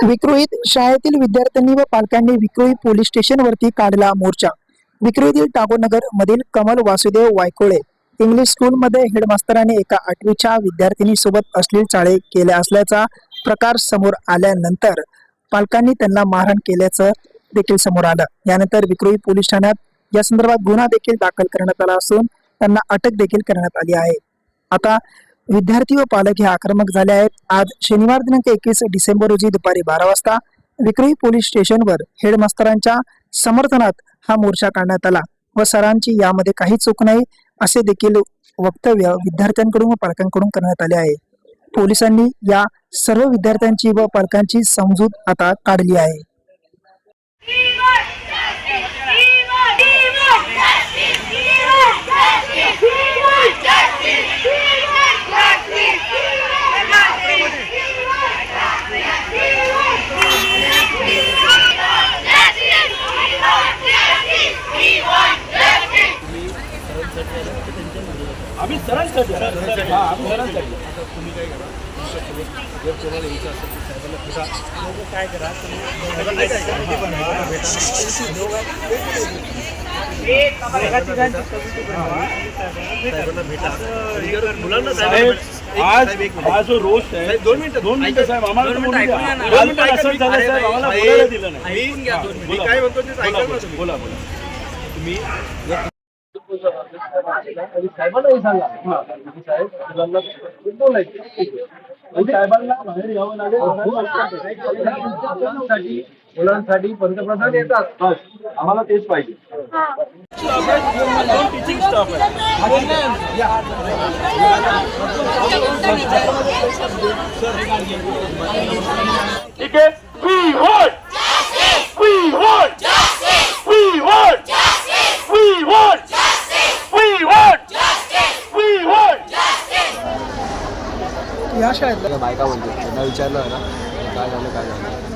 विक्रोळीत शाळेतील विद्यार्थ्यांनी व पालकांनी विक्रोळी पोलीस स्टेशनवरती काढला मोर्चा. विक्रोळीतील टागोनगर मधील कमल वासुदेव वायकोळे इंग्लिश स्कूलमध्ये हेडमास्तराने एका 8वीच्या विद्यार्थिनीसोबत अश्लील चाळे केल्या असल्याचा प्रकार समोर आल्यानंतर पालकांनी त्यांना मारहाण केल्याचं देखील समोर आलं. यानंतर विक्रोळी पोलीस ठाण्यात या संदर्भात गुन्हा देखील दाखल करण्यात आला असून त्यांना अटक देखील करण्यात आली आहे. आता विद्यार्थी व पालक हे आक्रमक झाले आहेत. आज शनिवार दिनांक 21 डिसेंबर रोजी दुपारी 12 वाजता विक्रोळी पोलीस स्टेशनवर हेडमास्तरांच्या समर्थनात हा मोर्चा काढण्यात आला व सरांची यामध्ये काही चूक नाही असे देखील वक्तव्य विद्यार्थ्यांकडून व पालकांकडून करण्यात आले आहे. पोलिसांनी या सर्व विद्यार्थ्यांची व पालकांची समजूत आता काढली आहे. आम्ही सरांसाठी आम्ही सरांसाठी तुम्ही काय करा जर तुम्हाला यायचं असेल तर साहेबांना काय करा मुलांना आज जो रोष आहे 2 मिनिटं साहेब आम्हाला असं झालं साहेब आम्हाला बोलायला दिलं नाही. मी काय म्हणतो ते ऐका ना तुम्ही. बोला तुम्ही साहेबांनाही सांगा साहेब साहेबांना बाहेर यावं लागेल. मुलांसाठी पंतप्रधान येतात आम्हाला तेच पाहिजे. टीचिंग स्टाफ ठीक आहे. We want justice. We want justice. We want justice. We want justice. We want justice. We want justice. या शाळेत बायका बोलतो त्यांना विचारलं ना काय झालं